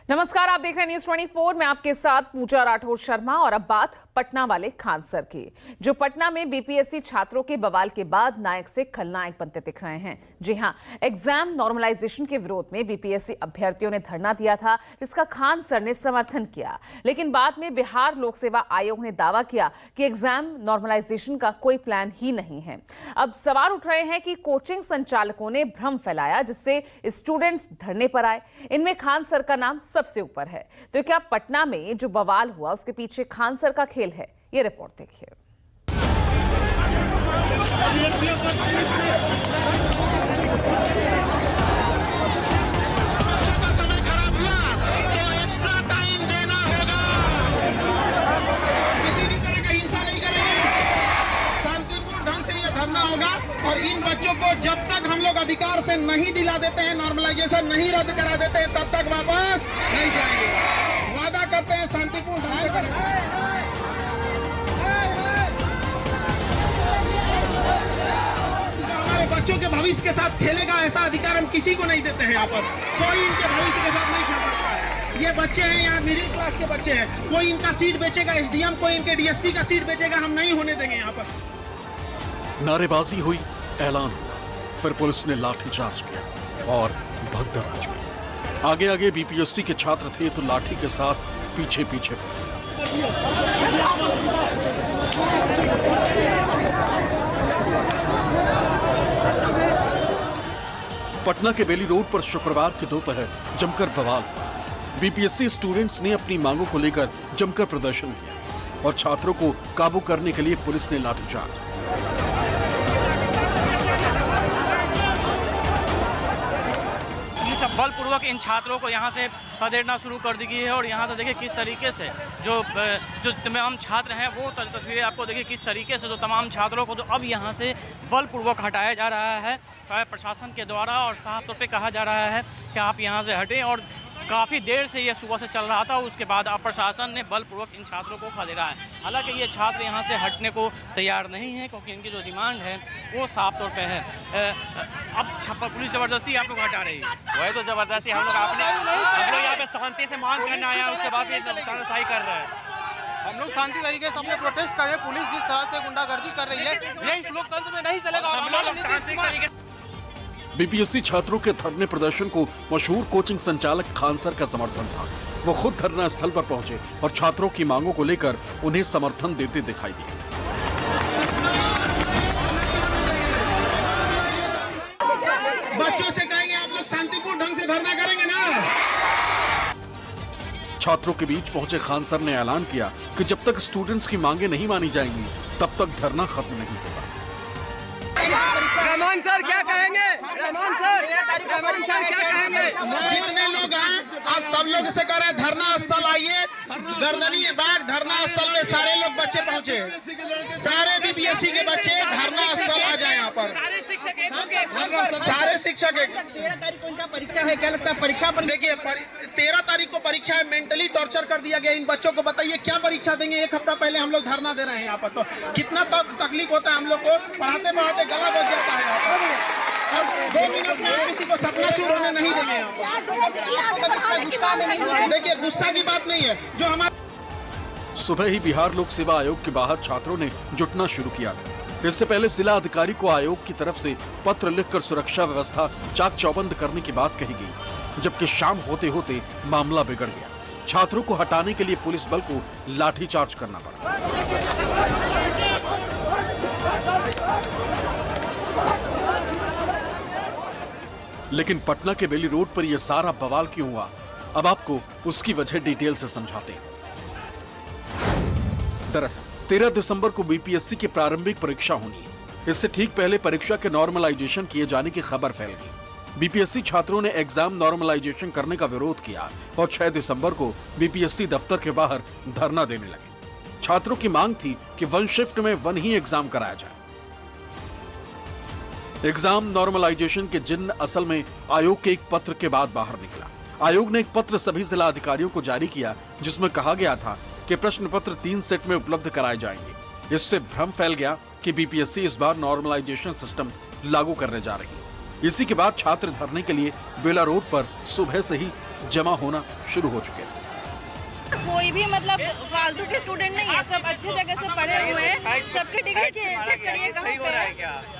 नमस्कार, आप देख रहे हैं न्यूज 24। मैं आपके साथ पूजा राठौर शर्मा। और अब बात पटना वाले खान सर की, जो पटना में बीपीएससी छात्रों के बवाल के बाद नायक से खलनायक बनते दिख रहे हैं। जी हां, एग्जाम नॉर्मलाइजेशन के विरोध में बीपीएससी अभ्यर्थियों ने धरना दिया था, जिसका खान सर ने समर्थन किया। लेकिन बाद में बिहार लोक सेवा आयोग ने दावा किया कि एग्जाम नॉर्मलाइजेशन का कोई प्लान ही नहीं है। अब सवाल उठ रहे हैं कि कोचिंग संचालकों ने भ्रम फैलाया, जिससे स्टूडेंट्स धरने पर आए। इनमें खान सर का नाम सबसे ऊपर है। तो क्या पटना में जो बवाल हुआ उसके पीछे खान सर का खेल है? ये रिपोर्ट देखिए। समय खराब हुआ तो एक्स्ट्रा टाइम देना होगा। किसी भी तरह का हिंसा नहीं करेंगे, शांतिपूर्ण ढंग से ये धरना होगा। और इन बच्चों को जब तक हम लोग अधिकार से नहीं दिला देते हैं, नॉर्मलाइजेशन नहीं रद्द करा देते हैं, तब तक वापस नहीं जाएंगे। वादा करते हैं शांतिपूर्ण ढंग से करेंगे। हमारे बच्चों के भविष्य के साथ खेलेगा, ऐसा अधिकार हम किसी को नहीं देते हैं। यहाँ पर कोई इनके भविष्य के साथ नहीं खेल सकता है। ये बच्चे हैं, यहाँ मिडिल क्लास के बच्चे हैं। कोई इनका सीट बेचेगा एसडीएम, कोई इनके डीएसपी का सीट बेचेगा, हम नहीं होने देंगे। यहाँ पर नारेबाजी हुई, ऐलान हुआ, फिर पुलिस ने लाठीचार्ज किया और भगदड़ मच गई। आगे आगे बीपीएससी के छात्र थे तो लाठी के साथ पीछे पीछे पुलिस। पटना के बेली रोड पर शुक्रवार की दोपहर जमकर बवाल हुआ। बीपीएससी स्टूडेंट्स ने अपनी मांगों को लेकर जमकर प्रदर्शन किया और छात्रों को काबू करने के लिए पुलिस ने लाठीचार्ज। बलपूर्वक इन छात्रों को यहाँ से खदेड़ना शुरू कर दी गई है। और यहाँ तो देखिए किस तरीके से जो तमाम छात्र हैं वो तस्वीरें आपको देखिए किस तरीके से जो तमाम छात्रों को जो अब यहाँ से बलपूर्वक हटाया जा रहा है प्रशासन के द्वारा। और साफ तौर पे कहा जा रहा है कि आप यहाँ से हटें। और काफ़ी देर से ये सुबह से चल रहा था, उसके बाद अब प्रशासन ने बलपूर्वक इन छात्रों को खदेड़ा है। हालांकि ये छात्र यहाँ से हटने को तैयार नहीं है, क्योंकि इनकी जो डिमांड है वो साफ तौर पे है। अब पुलिस ज़बरदस्ती आप लोग हटा रही है। वही तो ज़बरदस्ती हम लोग यहाँ पे शांति से मांग करने आए हैं, उसके बाद ये तानाशाही कर रहे हैं। हम लोग शांति तरीके से अपने प्रोटेस्ट कर रहे हैं। पुलिस जिस तरह से गुंडागर्दी कर रही है, ये इस लोकतंत्र में नहीं चलेगा। हम लोग शांति तरीके बीपीएससी छात्रों के धरने प्रदर्शन को मशहूर कोचिंग संचालक खान सर का समर्थन था। वो खुद धरना स्थल पर पहुंचे और छात्रों की मांगों को लेकर उन्हें समर्थन देते दिखाई दिए। बच्चों से कहेंगे आप लोग शांतिपूर्ण ढंग से धरना करेंगे ना। छात्रों के बीच पहुंचे खान सर ने ऐलान किया कि जब तक स्टूडेंट्स की मांगे नहीं मानी जाएंगी तब तक धरना खत्म नहीं होगा। रहमान सर क्या कहेंगे? रहमान सर क्या कहेंगे? जितने लोग हैं आप सब लोग से कह रहे हैं धरना स्थल आइए। गर्दनीय बाग धरना स्थल में सारे लोग बच्चे पहुंचे, सारे बीपीएससी के बच्चे धरना स्थल आ जाए। यहाँ पर सारे शिक्षक 13 तारीख को इनका परीक्षा है, क्या लगता है परीक्षा पर? देखिए 13 तारीख को परीक्षा है। मेंटली टॉर्चर कर दिया गया इन बच्चों को। बताइए क्या परीक्षा देंगे? एक हफ्ता पहले हम लोग धरना दे रहे हैं। यहाँ पर तो कितना तकलीफ होता है हम लोग को। पढ़ाते पढ़ाते गला बच जाता है। और 2 मिनट में किसी को सपना चूर होने नहीं देंगे। देखिए गुस्सा की बात नहीं है जो हमारे। सुबह ही बिहार लोक सेवा आयोग के बाहर छात्रों ने जुटना शुरू किया था। इससे पहले जिला अधिकारी को आयोग की तरफ से पत्र लिखकर सुरक्षा व्यवस्था चाक चौबंद करने की बात कही गई, जबकि शाम होते होते मामला बिगड़ गया। छात्रों को हटाने के लिए पुलिस बल को लाठीचार्ज करना पड़ा। लेकिन पटना के बेली रोड पर यह सारा बवाल क्यों हुआ, अब आपको उसकी वजह डिटेल से समझाते हैं। दरअसल 13 दिसंबर को बीपीएससी की प्रारंभिक परीक्षा होनी है। इससे ठीक पहले परीक्षा के नॉर्मलाइजेशन किए जाने की खबर फैल गई। बीपीएससी छात्रों ने एग्जाम नॉर्मलाइजेशन करने का विरोध किया और 6 दिसंबर को बीपीएससी दफ्तर के बाहर धरना देने लगे। छात्रों की मांग थी कि 1 शिफ्ट में 1 ही एग्जाम कराया जाए। एग्जाम नॉर्मलाइजेशन के जिन्न असल में आयोग के एक पत्र के बाद बाहर निकला। आयोग ने एक पत्र सभी जिला अधिकारियों को जारी किया, जिसमें कहा गया था कि प्रश्न पत्र 3 सेट में उपलब्ध कराए जाएंगे। इससे भ्रम फैल गया कि बीपीएससी इस बार नॉर्मलाइजेशन सिस्टम लागू करने जा रही है। इसी के बाद छात्र धरने के लिए बेला रोड पर सुबह से ही जमा होना शुरू हो चुके हैं। कोई भी मतलब फालतू के स्टूडेंट नहीं है, सब अच्छे जगह से पढ़े हुए हैं। सबकी डिग्री चेक करिए कहाँ पे है,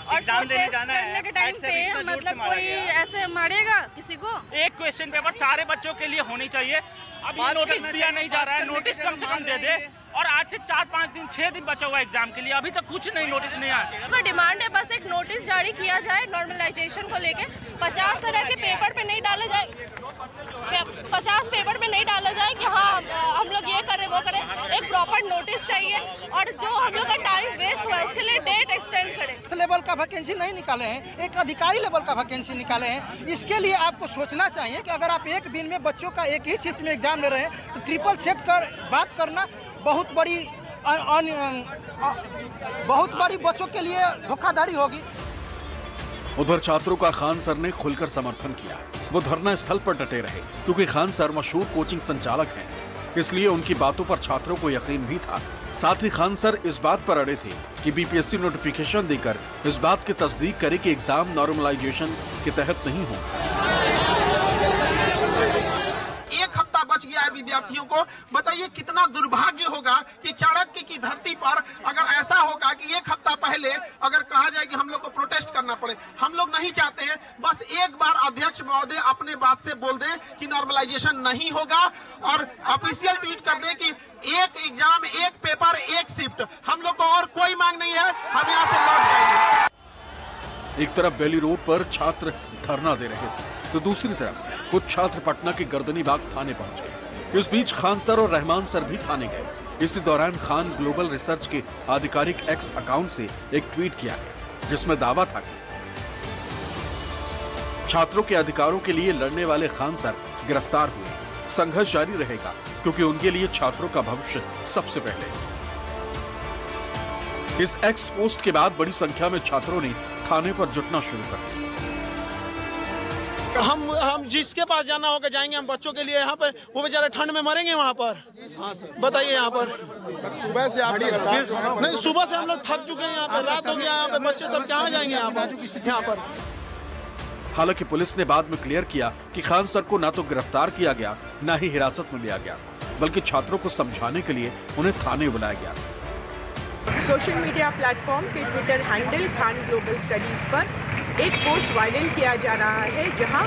और प्रोटेस्ट करने के टाइम पे मतलब कोई ऐसे मारेगा किसी को। एक क्वेश्चन पेपर सारे बच्चों के लिए होनी चाहिए। अभी नोटिस दिया नहीं जा रहा है, नोटिस कम से कम दे दे। और आज से 4-5 दिन 6 दिन बचा हुआ एग्जाम के लिए, अभी तक कुछ नहीं, नोटिस नहीं आया। कोई डिमांड है बस एक नोटिस जारी किया जाए नॉर्मलाइजेशन को लेके। 50 तरह के पेपर पे नहीं डाला जाए, 50 पेपर पे नहीं डाला जाए कि हाँ हम लोग ये करें वो करें। एक प्रॉपर नोटिस चाहिए, और जो हम लोग का टाइम वेस्ट हुआ है उसके लिए डेट एक्सटेंड करें। इस लेवल का वैकेंसी नहीं निकाले हैं, एक अधिकारी लेवल का वैकेंसी निकाले हैं। इसके लिए आपको सोचना चाहिए कि अगर आप एक दिन में बच्चों का एक ही शिफ्ट में एग्जाम ले रहे हैं तो ट्रिपल शिफ्ट कर बात करना बहुत बड़ी बच्चों के लिए धोखाधड़ी होगी। उधर छात्रों का खान सर ने खुलकर समर्थन किया। वो धरना स्थल पर डटे रहे क्योंकि खान सर मशहूर कोचिंग संचालक हैं, इसलिए उनकी बातों पर छात्रों को यकीन भी था। साथ ही खान सर इस बात पर अड़े थे कि बीपीएससी नोटिफिकेशन देकर इस बात की तस्दीक करे कि एग्जाम नॉर्मलाइजेशन के तहत नहीं हो। एक हफ्ता बच गया है विद्यार्थियों को। बताइए कितना दुर्भाग्य होगा कि चाणक्य की धरती पर अगर ऐसा होगा कि एक हफ्ता पहले अगर कहा जाए कि हम लोग को प्रोटेस्ट करना पड़े। हम लोग नहीं चाहते हैं, बस एक बार अध्यक्ष महोदय अपने बात से बोल दें कि नॉर्मलाइजेशन नहीं होगा, और ऑफिशियल ट्वीट कर दें कि एक एग्जाम, एक पेपर, एक शिफ्ट। हम लोग को और कोई मांग नहीं है, हम यहाँ से लौट जाएंगे। एक तरफ बेली रोड पर छात्र धरना दे रहे थे तो दूसरी तरफ कुछ छात्र पटना के गर्दनी बाग थाने पहुंच गए। इस बीच खान सर और रहमान सर भी थाने गए। इसी दौरान खान ग्लोबल रिसर्च के आधिकारिक एक्स अकाउंट से एक ट्वीट किया गया जिसमें दावा था कि छात्रों के अधिकारों के लिए लड़ने वाले खान सर गिरफ्तार हुए। संघर्ष जारी रहेगा क्योंकि उनके लिए छात्रों का भविष्य सबसे पहले। इस एक्स पोस्ट के बाद बड़ी संख्या में छात्रों ने थाने पर जुटना शुरू कर दिया। हम जिसके पास जाना होगा जाएंगे। हम बच्चों के लिए यहाँ पर, वो बेचारे ठंड में मरेंगे वहाँ पर। बताइए यहाँ पर सुबह से आप नहीं, सुबह से हम लोग थक चुके हैं। यहाँ पर रात हो गया, यहाँ पे बच्चे सब कहाँ जाएंगे यहाँ पर। हालांकि पुलिस ने बाद में क्लियर किया कि खान सर को न तो गिरफ्तार किया गया, न ही हिरासत में लिया गया, बल्कि छात्रों को समझाने के लिए उन्हें थाने बुलाया गया। सोशल मीडिया प्लेटफॉर्म के Twitter handle Khan global studies पर एक पोस्ट वायरल किया जा रहा है जहां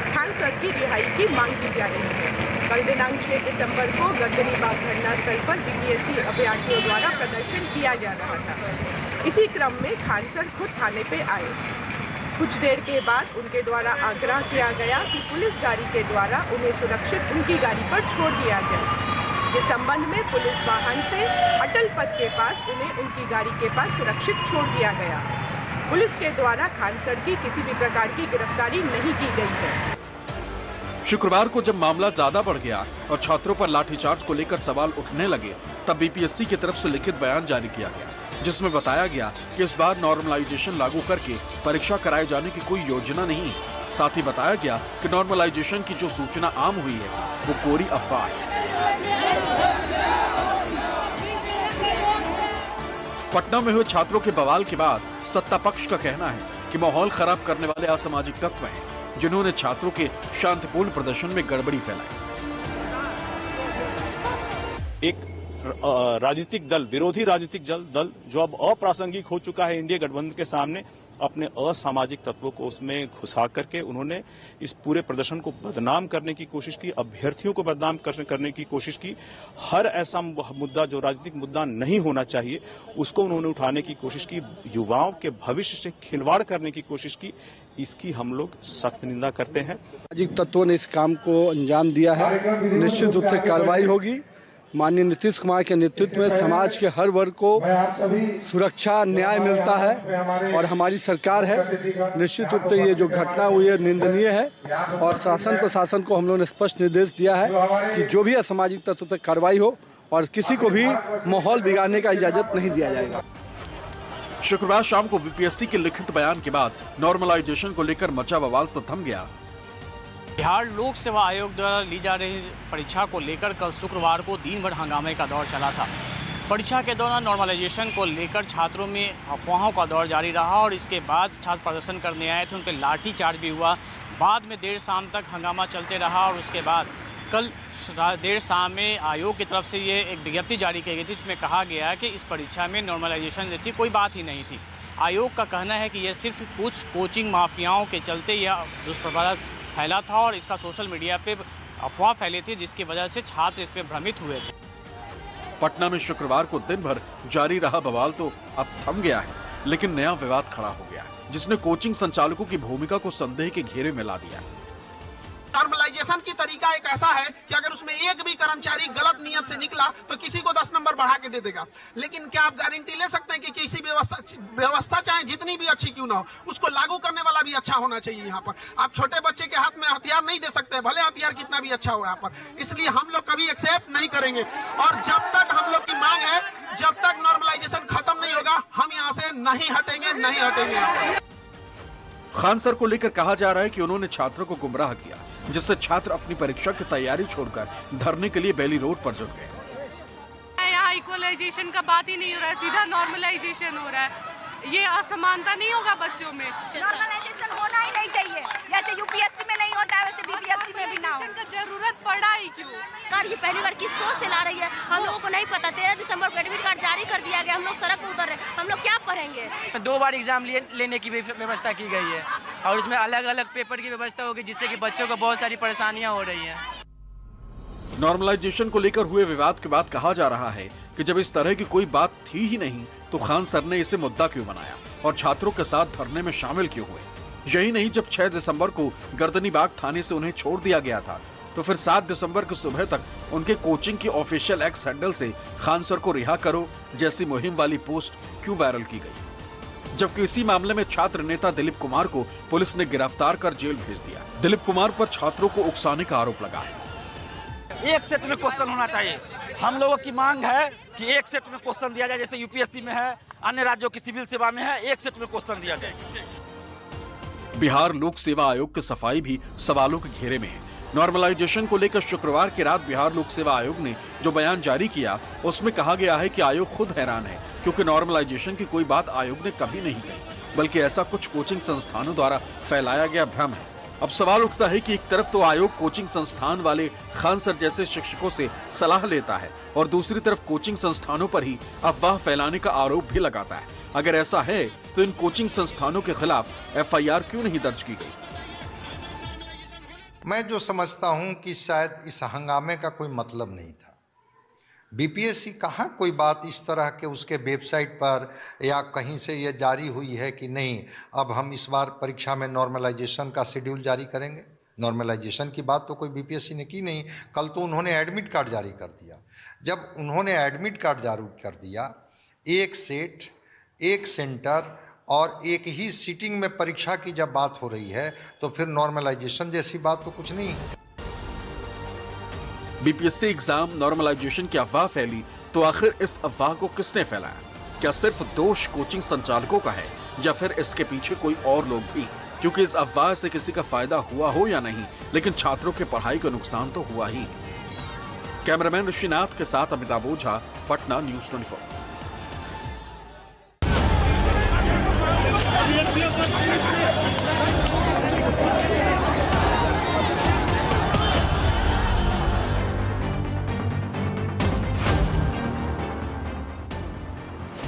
खान सर की रिहाई की मांग की जा रही है। कल दिनांक 6 दिसंबर को गर्दनी बाग धरना स्थल पर बीपीएससी अभ्यर्थियों द्वारा प्रदर्शन किया जा रहा था। इसी क्रम में खान सर खुद थाने पे आए। कुछ देर के बाद उनके द्वारा आग्रह किया गया कि पुलिस गाड़ी के द्वारा उन्हें सुरक्षित उनकी गाड़ी पर छोड़ दिया जाए। इस संबंध में पुलिस वाहन से अटल पथ के पास उन्हें उनकी गाड़ी के पास सुरक्षित छोड़ दिया गया। पुलिस के द्वारा खान सर की किसी भी प्रकार की गिरफ्तारी नहीं की गई है। शुक्रवार को जब मामला ज्यादा बढ़ गया और छात्रों पर लाठीचार्ज को लेकर सवाल उठने लगे, तब बीपीएससी की तरफ से लिखित बयान जारी किया गया जिसमें बताया गया कि इस बार नॉर्मलाइजेशन लागू करके परीक्षा कराए जाने की कोई योजना नहीं है। साथ ही बताया गया कि नॉर्मलाइजेशन की जो सूचना आम हुई है वो कोरी अफवाह है। पटना में हुए छात्रों के बवाल के बाद सत्ता पक्ष का कहना है कि माहौल खराब करने वाले असामाजिक तत्व हैं जिन्होंने छात्रों के शांतिपूर्ण प्रदर्शन में गड़बड़ी फैलाई। एक राजनीतिक दल, विरोधी राजनीतिक दल जो अब अप्रासंगिक हो चुका है इंडिया गठबंधन के सामने, अपने असामाजिक तत्वों को उसमें घुसा करके उन्होंने इस पूरे प्रदर्शन को बदनाम करने की कोशिश की, अभ्यर्थियों को बदनाम करने की कोशिश की। हर ऐसा मुद्दा जो राजनीतिक मुद्दा नहीं होना चाहिए उसको उन्होंने उठाने की कोशिश की, युवाओं के भविष्य से खिलवाड़ करने की कोशिश की। इसकी हम लोग सख्त निंदा करते हैं। सामाजिक तत्वों ने इस काम को अंजाम दिया है, निश्चित रूप से कार्रवाई होगी। माननीय नीतीश कुमार के नेतृत्व में समाज के हर वर्ग को सुरक्षा न्याय मिलता है और हमारी सरकार है। निश्चित रूप से ये जो घटना हुई है निंदनीय है और शासन प्रशासन को हम लोगों ने स्पष्ट निर्देश दिया है कि जो भी असामाजिक तत्व तक कार्रवाई हो और किसी को भी माहौल बिगाड़ने का इजाजत नहीं दिया जाएगा। शुक्रवार शाम को बीपीएससी के लिखित बयान के बाद नॉर्मलाइजेशन को लेकर मचा बवाल तो थम गया। बिहार लोक सेवा आयोग द्वारा ली जा रही परीक्षा को लेकर कल शुक्रवार को दिन भर हंगामे का दौर चला था। परीक्षा के दौरान नॉर्मलाइजेशन को लेकर छात्रों में अफवाहों का दौर जारी रहा और इसके बाद छात्र प्रदर्शन करने आए थे, उन पर लाठी चार्ज भी हुआ। बाद में देर शाम तक हंगामा चलते रहा और उसके बाद कल देर शाम में आयोग की तरफ से ये एक विज्ञप्ति जारी की गई थी, जिसमें कहा गया कि इस परीक्षा में नॉर्मलाइजेशन जैसी कोई बात ही नहीं थी। आयोग का कहना है कि यह सिर्फ कुछ कोचिंग माफियाओं के चलते यह दुष्प्रचार फैला था और इसका सोशल मीडिया पे अफवाह फैली थी, जिसकी वजह से छात्र इस पर भ्रमित हुए थे। पटना में शुक्रवार को दिन भर जारी रहा बवाल तो अब थम गया है, लेकिन नया विवाद खड़ा हो गया है, जिसने कोचिंग संचालकों की भूमिका को संदेह के घेरे में ला दिया। नॉर्मलाइजेशन की तरीका एक ऐसा है कि अगर उसमें एक भी कर्मचारी गलत नियत से निकला तो किसी को 10 नंबर बढ़ा के दे देगा। लेकिन क्या आप गारंटी ले सकते हैं कि किसी व्यवस्था चाहे जितनी भी अच्छी क्यों ना हो, उसको लागू करने वाला भी अच्छा होना चाहिए। यहाँ पर आप छोटे बच्चे के हाथ में हथियार नहीं दे सकते, भले हथियार कितना भी अच्छा हो यहाँ पर। इसलिए हम लोग कभी एक्सेप्ट नहीं करेंगे और जब तक हम लोग की मांग है, जब तक नॉर्मलाइजेशन खत्म नहीं होगा, हम यहाँ से नहीं हटेंगे। खान सर को लेकर कहा जा रहा है कि उन्होंने छात्रों को गुमराह किया, जिससे छात्र अपनी परीक्षा की तैयारी छोड़कर धरने के लिए बेली रोड पर जुट गए। यहाँ इक्वलाइजेशन का बात ही नहीं हो रहा है, सीधा नॉर्मलाइजेशन हो रहा है। ये असमानता नहीं होगा बच्चों में। नॉर्मलाइजेशन होना ही नहीं चाहिए, जैसे यूपीएससी में नहीं होता है वैसे बीपीएससी में भी ना हो। का जरूरत पड़ा ही क्यों? ये पहली बार किस सोच से ला रही है, हम लोगों को नहीं पता। 13 दिसंबर को एडमिट कार्ड जारी कर दिया गया, हम लोग सड़क पर उतर रहे, हम लोग क्या पढ़ेंगे? 2 बार एग्जाम लेने की व्यवस्था की गई है और उसमें अलग अलग पेपर की व्यवस्था होगी, जिससे कि बच्चों को बहुत सारी परेशानियां हो रही हैं। नॉर्मलाइजेशन को लेकर हुए विवाद के बाद कहा जा रहा है कि जब इस तरह की कोई बात थी ही नहीं तो खान सर ने इसे मुद्दा क्यों बनाया और छात्रों के साथ धरने में शामिल क्यों हुए। यही नहीं, जब 6 दिसंबर को गर्दनीबाग थाने से उन्हें छोड़ दिया गया था तो फिर 7 दिसंबर की सुबह तक उनके कोचिंग की ऑफिशियल एक्स हैंडल से खान सर को रिहा करो जैसी मुहिम वाली पोस्ट क्यों वायरल की गई। जबकि इसी मामले में छात्र नेता दिलीप कुमार को पुलिस ने गिरफ्तार कर जेल भेज दिया। दिलीप कुमार पर छात्रों को उकसाने का आरोप लगा है। एक सेट में क्वेश्चन होना चाहिए। हम लोगों की मांग है कि एक सेट में क्वेश्चन दिया जाए, जैसे यूपीएससी में है, अन्य राज्यों की सिविल सेवा में है, एक सेट में क्वेश्चन दिया जाए। बिहार लोक सेवा आयोग की सफाई भी सवालों के घेरे में है। नॉर्मलाइजेशन को लेकर शुक्रवार की रात बिहार लोक सेवा आयोग ने जो बयान जारी किया उसमें कहा गया है कि आयोग खुद हैरान है, क्योंकि नॉर्मलाइजेशन की कोई बात आयोग ने कभी नहीं कही, बल्कि ऐसा कुछ कोचिंग संस्थानों द्वारा फैलाया गया भ्रम है। अब सवाल उठता है कि एक तरफ तो आयोग कोचिंग संस्थान वाले खान सर जैसे शिक्षकों से सलाह लेता है और दूसरी तरफ कोचिंग संस्थानों पर ही अफवाह फैलाने का आरोप भी लगाता है। अगर ऐसा है तो इन कोचिंग संस्थानों के खिलाफ एफआईआर क्यों नहीं दर्ज की गई? मैं जो समझता हूं कि शायद इस हंगामे का कोई मतलब नहीं था। बीपीएससी कहाँ कोई बात इस तरह के उसके वेबसाइट पर या कहीं से ये जारी हुई है कि नहीं अब हम इस बार परीक्षा में नॉर्मलाइजेशन का शेड्यूल जारी करेंगे। नॉर्मलाइजेशन की बात तो कोई बीपीएससी ने की नहीं। कल तो उन्होंने एडमिट कार्ड जारी कर दिया। जब उन्होंने एडमिट कार्ड जारी कर दिया, एक सेट, एक सेंटर और एक ही सीटिंग में परीक्षा की जब बात हो रही है तो फिर नॉर्मलाइजेशन जैसी बात तो कुछ नहीं है। बीपीएससी एग्जाम नॉर्मलाइजेशन की अफवाह फैली तो आखिर इस अफवाह को किसने फैलाया? क्या सिर्फ दोष कोचिंग संचालकों का है या फिर इसके पीछे कोई और लोग भी? क्योंकि इस अफवाह से किसी का फायदा हुआ हो या नहीं, लेकिन छात्रों के पढ़ाई का नुकसान तो हुआ ही। कैमरामैन ऋषिनाथ के साथ अमिताभ ओझा, पटना, न्यूज़ 24।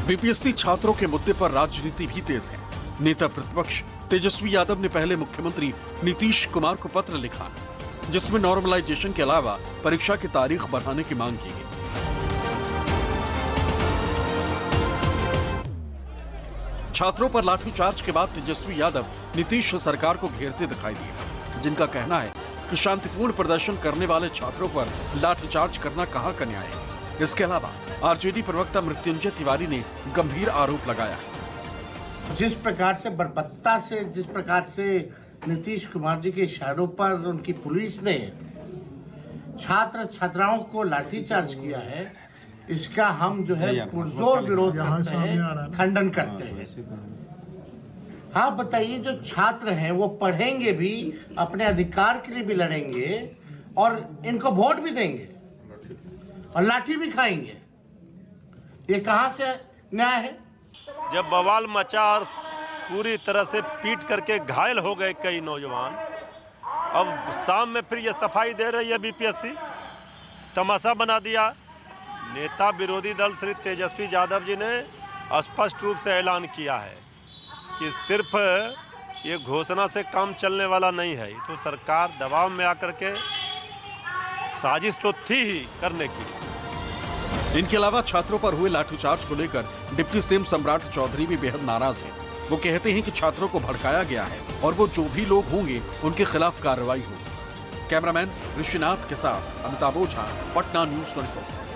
बीपीएससी छात्रों के मुद्दे पर राजनीति भी तेज है। नेता प्रतिपक्ष तेजस्वी यादव ने पहले मुख्यमंत्री नीतीश कुमार को पत्र लिखा, जिसमें नॉर्मलाइजेशन के अलावा परीक्षा की तारीख बढ़ाने की मांग की गई। छात्रों पर लाठीचार्ज के बाद तेजस्वी यादव नीतीश सरकार को घेरते दिखाई दिए, जिनका कहना है कि शांतिपूर्ण प्रदर्शन करने वाले छात्रों पर लाठीचार्ज करना कहां का न्याय है। इसके अलावा आरजेडी प्रवक्ता मृत्युंजय तिवारी ने गंभीर आरोप लगाया है। जिस प्रकार से बर्बरता से, जिस प्रकार से नीतीश कुमार जी के इशारों पर उनकी पुलिस ने छात्र छात्राओं को लाठीचार्ज किया है, इसका हम जो है पुरजोर विरोध करते हैं, खंडन करते हैं। आप बताइए, जो छात्र हैं वो पढ़ेंगे भी, अपने अधिकार के लिए भी लड़ेंगे और इनको वोट भी देंगे और लाठी भी खाएंगे। ये कहाँ से न्याय है? जब बवाल मचा और पूरी तरह से पीट करके घायल हो गए कई नौजवान, अब शाम में फिर ये सफाई दे रही है बीपीएससी, तमाशा बना दिया। नेता विरोधी दल श्री तेजस्वी यादव जी ने स्पष्ट रूप से ऐलान किया है कि सिर्फ ये घोषणा से काम चलने वाला नहीं है, तो सरकार दबाव में आकर के साजिश तो थी ही करने की। इनके अलावा छात्रों पर हुए लाठीचार्ज को लेकर डिप्टी सीएम सम्राट चौधरी भी बेहद नाराज हैं। वो कहते हैं कि छात्रों को भड़काया गया है और वो जो भी लोग होंगे उनके खिलाफ कार्रवाई होगी। कैमरामैन ऋषिनाथ के साथ अमिताभ ओझा, पटना न्यूज़ 24।